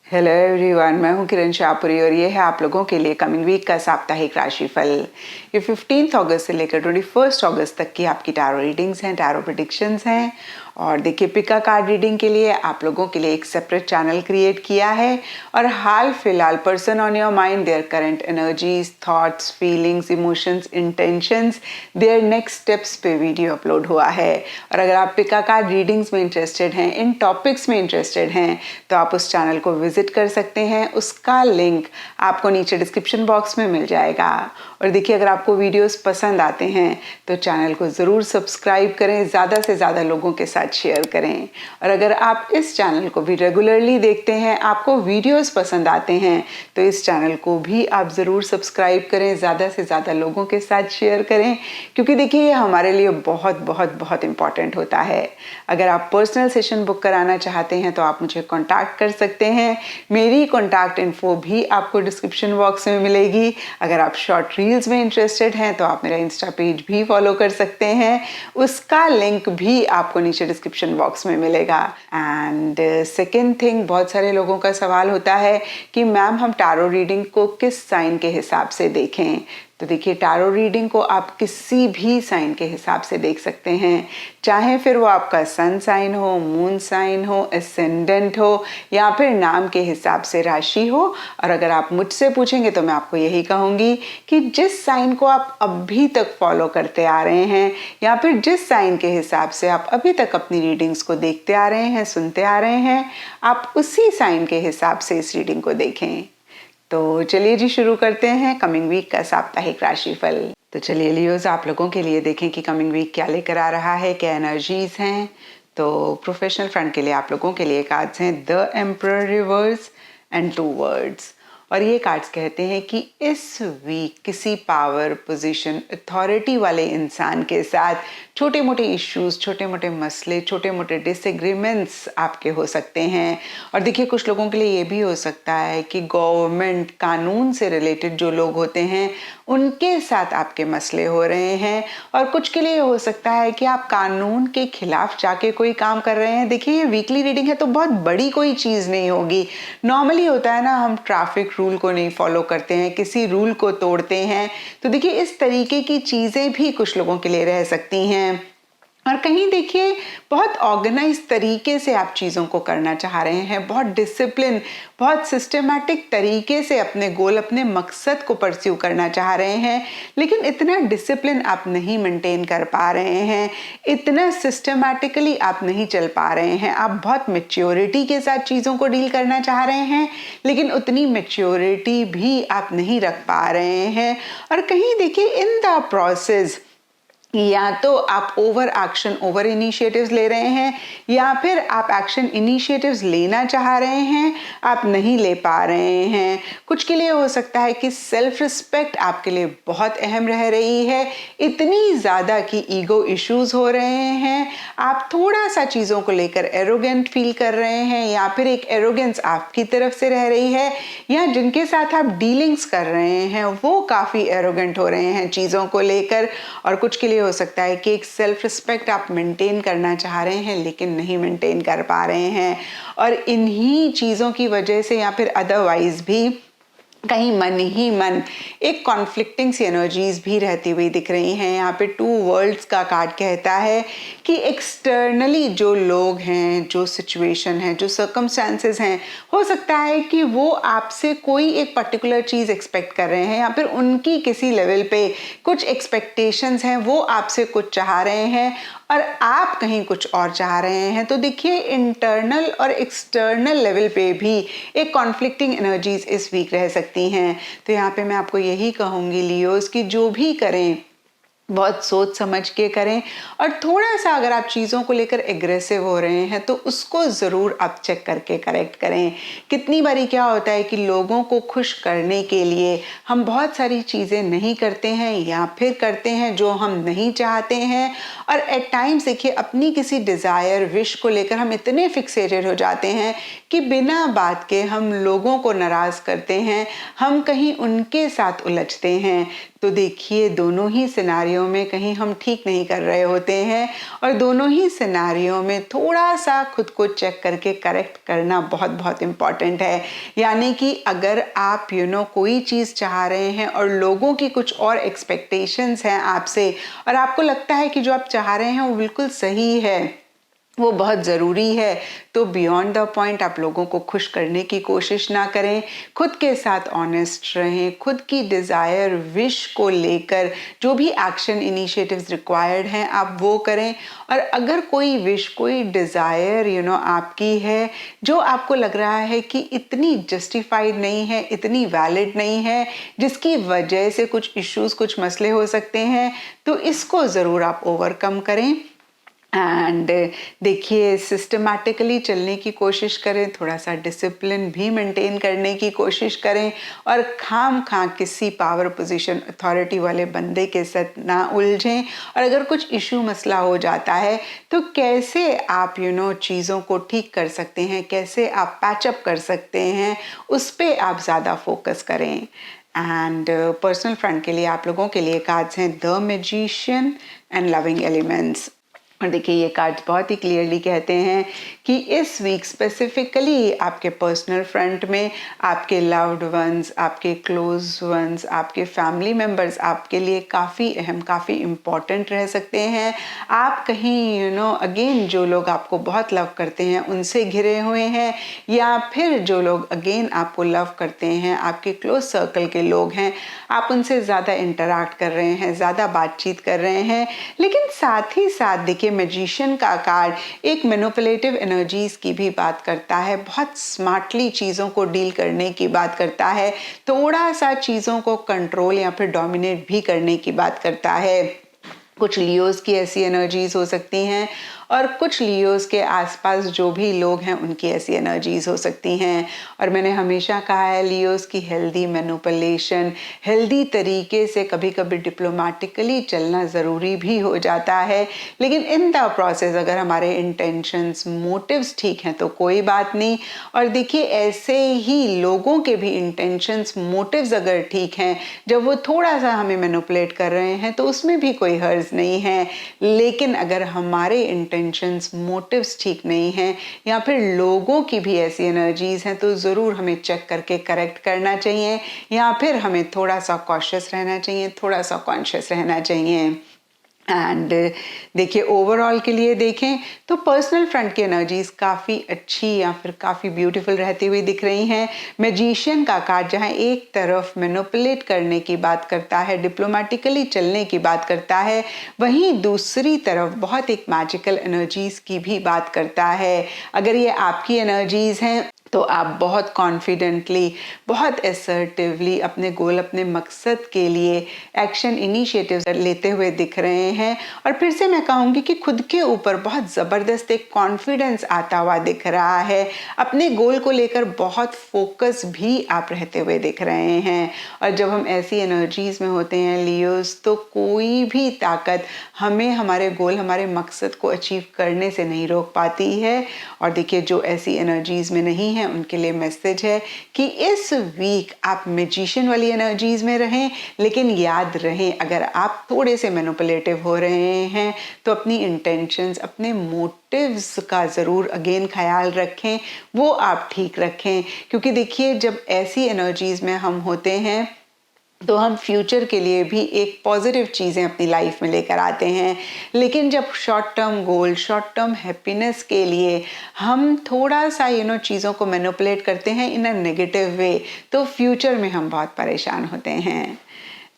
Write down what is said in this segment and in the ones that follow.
Hello everyone, मैं हूं किरण शाहपुरी और ये है आप लोगों के लिए कमिंग वीक का साप्ताहिक राशिफल। ये 15 अगस्त से लेकर 21 अगस्त तक की आपकी टैरो रीडिंग्स हैं, टैरो प्रेडिक्शंस हैं। और देखिए, पिका कार्ड रीडिंग के लिए आप लोगों के लिए एक सेपरेट चैनल क्रिएट किया है और हाल फिलहाल person on your mind, their current energies, thoughts, feelings, emotions, intentions, their next steps पे वीडियो अपलोड हुआ है। और अगर आप पिका कार्ड रीडिंग्स में इंटरेस्टेड हैं, इन टॉपिक्स में इंटरेस्टेड हैं, तो आप उस चैनल को विजिट कर सकते हैं। उसका लिंक आपको नीचे डिस्क्रिप्शन बॉक्स में मिल जाएगा। और देखिए, अगर आपको वीडियोस पसंद आते हैं तो चैनल को ज़रूर सब्सक्राइब करें, ज़्यादा से ज़्यादा लोगों के साथ शेयर करें। और अगर आप इस चैनल को भी रेगुलरली देखते हैं, आपको वीडियोस पसंद आते हैं, तो इस चैनल को भी आप ज़रूर सब्सक्राइब करें, ज़्यादा से ज़्यादा लोगों के साथ शेयर करें, क्योंकि देखिए ये हमारे लिए बहुत बहुत बहुत इम्पॉर्टेंट होता है। अगर आप पर्सनल सेशन बुक कराना चाहते हैं तो आप मुझे कॉन्टैक्ट कर सकते हैं। मेरी कॉन्टैक्ट इन्फो भी आपको डिस्क्रिप्शन बॉक्स में मिलेगी। अगर आप शॉर्ट रील्स में इंटरेस्टेड हैं तो आप मेरा इंस्टा पेज भी फॉलो कर सकते हैं, उसका लिंक भी आपको नीचे डिस्क्रिप्शन बॉक्स में मिलेगा। एंड सेकेंड थिंग, बहुत सारे लोगों का सवाल होता है कि मैम हम टैरो रीडिंग को किस साइन के हिसाब से देखें। तो देखिए, टैरो रीडिंग को आप किसी भी साइन के हिसाब से देख सकते हैं, चाहे फिर वो आपका सन साइन हो, मून साइन हो, एसेंडेंट हो, या फिर नाम के हिसाब से राशि हो। और अगर आप मुझसे पूछेंगे तो मैं आपको यही कहूँगी कि जिस साइन को आप अभी तक फॉलो करते आ रहे हैं, या फिर जिस साइन के हिसाब से आप अभी तक अपनी रीडिंग्स को देखते आ रहे हैं, सुनते आ रहे हैं, आप उसी साइन के हिसाब से इस रीडिंग को देखें। तो चलिए जी, शुरू करते हैं कमिंग वीक का साप्ताहिक राशिफल। तो चलिए लियोज, आप लोगों के लिए देखें कि कमिंग वीक क्या लेकर आ रहा है, क्या एनर्जीज हैं। तो प्रोफेशनल फ्रंट के लिए आप लोगों के लिए कार्ड्स हैं the emperor reverse and 2 words. और ये कार्ड्स कहते हैं कि इस वीक किसी पावर, पोजीशन, अथॉरिटी वाले इंसान के साथ छोटे मोटे इश्यूज, छोटे मोटे मसले, छोटे मोटे डिसएग्रीमेंट्स आपके हो सकते हैं। और देखिए, कुछ लोगों के लिए ये भी हो सकता है कि गवर्नमेंट, कानून से रिलेटेड जो लोग होते हैं उनके साथ आपके मसले हो रहे हैं। और कुछ के लिए हो सकता है कि आप कानून के खिलाफ जाके कोई काम कर रहे हैं। देखिए, ये वीकली रीडिंग है तो बहुत बड़ी कोई चीज़ नहीं होगी। नॉर्मली होता है ना, हम ट्रैफिक रूल को नहीं फॉलो करते हैं, किसी रूल को तोड़ते हैं। तो देखिए, इस तरीके की चीज़ें भी कुछ लोगों के लिए रह सकती हैं। और कहीं देखिए, बहुत ऑर्गेनाइज तरीके से आप चीज़ों को करना चाह रहे हैं, बहुत डिसिप्लिन, बहुत सिस्टमैटिक तरीके से अपने गोल, अपने मकसद को परस्यू करना चाह रहे हैं, लेकिन इतना डिसिप्लिन आप नहीं मेंटेन कर पा रहे हैं, इतना सिस्टमैटिकली आप नहीं चल पा रहे हैं। आप बहुत मैच्योरिटी के साथ चीज़ों को डील करना चाह रहे हैं, लेकिन उतनी मैच्योरिटी भी आप नहीं रख पा रहे हैं। और कहीं देखिए, इन द प्रोसेस या तो आप ओवर एक्शन, ओवर इनिशिएटिव्स ले रहे हैं, या फिर आप एक्शन इनिशिएटिव्स लेना चाह रहे हैं, आप नहीं ले पा रहे हैं। कुछ के लिए हो सकता है कि सेल्फ रिस्पेक्ट आपके लिए बहुत अहम रह रही है, इतनी ज़्यादा कि ईगो इश्यूज हो रहे हैं, आप थोड़ा सा चीज़ों को लेकर एरोगेंट फील कर रहे हैं, या फिर एक एरोगेंस आपकी तरफ से रह रही है, या जिनके साथ आप डीलिंग्स कर रहे हैं वो काफ़ी एरोगेंट हो रहे हैं चीज़ों को लेकर। और कुछ के लिए हो सकता है कि एक सेल्फ रिस्पेक्ट आप मेंटेन करना चाह रहे हैं लेकिन नहीं मेंटेन कर पा रहे हैं। और इन्हीं चीज़ों की वजह से, या फिर अदरवाइज भी कहीं मन ही मन एक कॉन्फ्लिक्टिंग सी एनर्जीज भी रहती हुई दिख रही हैं। यहाँ पे 2 वर्ल्ड्स का कार्ड कहता है कि एक्सटर्नली जो लोग हैं, जो सिचुएशन है, जो सर्कमस्टांसेस हैं, हो सकता है कि वो आपसे कोई एक पर्टिकुलर चीज़ एक्सपेक्ट कर रहे हैं, या फिर उनकी किसी लेवल पे कुछ एक्सपेक्टेशंस हैं, वो आपसे कुछ चाह रहे हैं और आप कहीं कुछ और चाह रहे हैं। तो देखिए, इंटरनल और एक्सटर्नल लेवल पे भी एक कॉन्फ्लिक्टिंग एनर्जीज इस वीक रह सकती हैं। तो यहाँ पे मैं आपको यही कहूँगी लियोस कि जो भी करें बहुत सोच समझ के करें, और थोड़ा सा अगर आप चीज़ों को लेकर एग्रेसिव हो रहे हैं तो उसको ज़रूर आप चेक करके करेक्ट करें। कितनी बारी क्या होता है कि लोगों को खुश करने के लिए हम बहुत सारी चीज़ें नहीं करते हैं, या फिर करते हैं जो हम नहीं चाहते हैं। और एट टाइम्स देखिए, अपनी किसी डिज़ायर, विश को लेकर हम इतने फिक्सेटेड हो जाते हैं कि बिना बात के हम लोगों को नाराज़ करते हैं, हम कहीं उनके साथ उलझते हैं। तो देखिए दोनों ही सिनेरियो में कहीं हम ठीक नहीं कर रहे होते हैं और दोनों ही सिनेरियो में थोड़ा सा खुद को चेक करके करेक्ट करना बहुत बहुत इम्पॉर्टेंट है। यानी कि अगर आप कोई चीज़ चाह रहे हैं और लोगों की कुछ और एक्सपेक्टेशंस हैं आपसे और आपको लगता है कि जो आप चाह रहे हैं वो बिल्कुल सही है, वो बहुत ज़रूरी है, तो बियॉन्ड द पॉइंट आप लोगों को खुश करने की कोशिश ना करें। खुद के साथ ऑनेस्ट रहें, खुद की डिज़ायर विश को लेकर जो भी एक्शन इनिशिएटिव्स रिक्वायर्ड हैं आप वो करें। और अगर कोई विश कोई डिज़ायर आपकी है जो आपको लग रहा है कि इतनी जस्टिफाइड नहीं है, इतनी वैलिड नहीं है, जिसकी वजह से कुछ इश्यूज कुछ मसले हो सकते हैं, तो इसको ज़रूर आप ओवरकम करें। एंड देखिए सिस्टमैटिकली चलने की कोशिश करें, थोड़ा सा डिसिप्लिन भी मेंटेन करने की कोशिश करें और खाम किसी पावर पोजीशन अथॉरिटी वाले बंदे के साथ ना उलझें। और अगर कुछ इशू मसला हो जाता है तो कैसे आप चीज़ों को ठीक कर सकते हैं, कैसे आप पैचअप कर सकते हैं, उस पर आप ज़्यादा फोकस करें। एंड पर्सनल फ्रंट के लिए आप लोगों के लिए कार्ड्स हैं the magician and loving elements. और देखिए ये कार्ड्स बहुत ही क्लियरली कहते हैं कि इस वीक स्पेसिफिकली आपके पर्सनल फ्रंट में आपके लव्ड वंस, आपके क्लोज वंस, आपके फैमिली मेम्बर्स आपके लिए काफ़ी अहम, काफ़ी इम्पॉर्टेंट रह सकते हैं। आप कहीं अगेन जो लोग आपको बहुत लव करते हैं उनसे घिरे हुए हैं, या फिर जो लोग अगेन आपको लव करते हैं, आपके क्लोज सर्कल के लोग हैं, आप उनसे ज़्यादा इंटरैक्ट कर रहे हैं, ज़्यादा बातचीत कर रहे हैं। लेकिन साथ ही साथ देखिए मैजिशियन का कार्ड एक मैनिपुलेटिव एनर्जीज की भी बात करता है, बहुत स्मार्टली चीज़ों को डील करने की बात करता है, थोड़ा सा चीज़ों को कंट्रोल या फिर डोमिनेट भी करने की बात करता है। कुछ लियोज की ऐसी एनर्जीज हो सकती हैं और कुछ लियोज के आसपास जो भी लोग हैं उनकी ऐसी एनर्जीज हो सकती हैं। और मैंने हमेशा कहा है लियोज की हेल्दी मैनिपुलेशन, हेल्दी तरीके से कभी कभी डिप्लोमेटिकली चलना ज़रूरी भी हो जाता है, लेकिन इन द प्रोसेस अगर हमारे इंटेंशंस मोटिव्स ठीक हैं तो कोई बात नहीं। और देखिए ऐसे ही लोगों के भी इंटेंशंस मोटिव्स अगर ठीक हैं, जब वो थोड़ा सा हमें मैनिपुलेट कर रहे हैं तो उसमें भी कोई हर्ज नहीं है। लेकिन अगर हमारे इंटेंशंस मोटिव्स ठीक नहीं हैं या फिर लोगों की भी ऐसी एनर्जीज हैं, तो ज़रूर हमें चेक करके करेक्ट करना चाहिए या फिर हमें थोड़ा सा कॉशियस रहना चाहिए, थोड़ा सा कॉन्शियस रहना चाहिए। एंड देखिए ओवरऑल के लिए देखें तो पर्सनल फ्रंट की एनर्जीज काफ़ी अच्छी या फिर काफ़ी ब्यूटीफुल रहती हुई दिख रही हैं। मैजिशियन का कार्ड जहां एक तरफ मैनिपुलेट करने की बात करता है, डिप्लोमेटिकली चलने की बात करता है, वहीं दूसरी तरफ बहुत एक मैजिकल एनर्जीज की भी बात करता है। अगर ये आपकी एनर्जीज हैं तो आप बहुत कॉन्फिडेंटली, बहुत असर्टिवली अपने गोल, अपने मकसद के लिए एक्शन इनिशिएटिव्स लेते हुए दिख रहे हैं। और फिर से मैं कहूँगी कि खुद के ऊपर बहुत ज़बरदस्त एक कॉन्फिडेंस आता हुआ दिख रहा है, अपने गोल को लेकर बहुत फोकस भी आप रहते हुए दिख रहे हैं। और जब हम ऐसी एनर्जीज में होते हैं लियोज, तो कोई भी ताकत हमें हमारे गोल, हमारे मकसद को अचीव करने से नहीं रोक पाती है। और देखिए जो ऐसी एनर्जीज में नहीं है उनके लिए मैसेज है कि इस वीक आप मैजिशियन वाली एनर्जीज में रहें, लेकिन याद रहें अगर आप थोड़े से मैनिपुलेटिव हो रहे हैं तो अपनी इंटेंशंस, अपने मोटिव्स का ज़रूर अगेन ख्याल रखें, वो आप ठीक रखें। क्योंकि देखिए जब ऐसी एनर्जीज में हम होते हैं तो हम फ्यूचर के लिए भी एक पॉजिटिव चीज़ें अपनी लाइफ में लेकर आते हैं। लेकिन जब short term goal, short term happiness के लिए हम थोड़ा सा चीज़ों को मैनिपुलेट करते हैं इन अ नेगेटिव वे, तो फ्यूचर में हम बहुत परेशान होते हैं।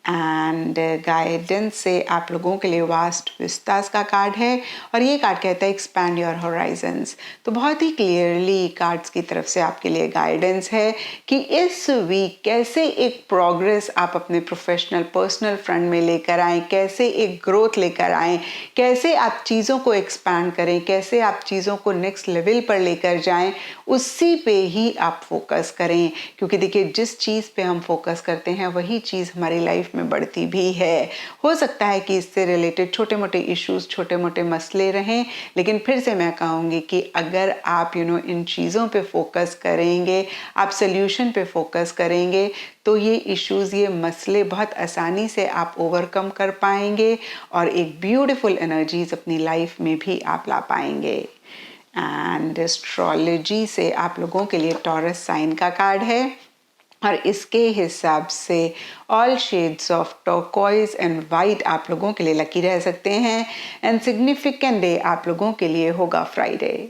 एंड गाइडेंस से आप लोगों के लिए वास्ट विस्तास का कार्ड है और ये कार्ड कहता है एक्सपैंड योर होराइजन्स। तो बहुत ही क्लियरली कार्ड्स की तरफ से आपके लिए गाइडेंस है कि इस वीक कैसे एक प्रोग्रेस आप अपने प्रोफेशनल पर्सनल फ्रंट में लेकर आएँ, कैसे एक ग्रोथ लेकर आएँ, कैसे आप चीज़ों को एक्सपैंड करें, कैसे आप चीज़ों को नेक्स्ट लेवल पर लेकर जाएं, उसी पे ही आप फोकस करें। क्योंकि देखिए जिस चीज़ पे हम फोकस करते हैं वही चीज़ हमारी लाइफ में बढ़ती भी है। हो सकता है कि इससे रिलेटेड छोटे मोटे इश्यूज, छोटे मोटे मसले रहें, लेकिन फिर से मैं कहूँगी कि अगर आप इन चीज़ों पे फोकस करेंगे, आप सोल्यूशन पे फोकस करेंगे, तो ये इश्यूज, ये मसले बहुत आसानी से आप ओवरकम कर पाएंगे और एक ब्यूटीफुल एनर्जीज अपनी लाइफ में भी आप ला पाएंगे। एंड एस्ट्रोलॉजी से आप लोगों के लिए टॉरस साइन का कार्ड है और इसके हिसाब से all shades of turquoise and white आप लोगों के लिए लकी रह सकते हैं। एंड सिग्निफिकेंट डे आप लोगों के लिए होगा फ्राइडे।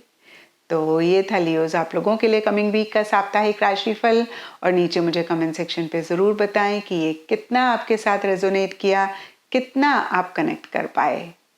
तो ये था लियोज आप लोगों के लिए कमिंग वीक का साप्ताहिक राशिफल। और नीचे मुझे कमेंट सेक्शन पे ज़रूर बताएं कि ये कितना आपके साथ रेजोनेट किया, कितना आप कनेक्ट कर पाए।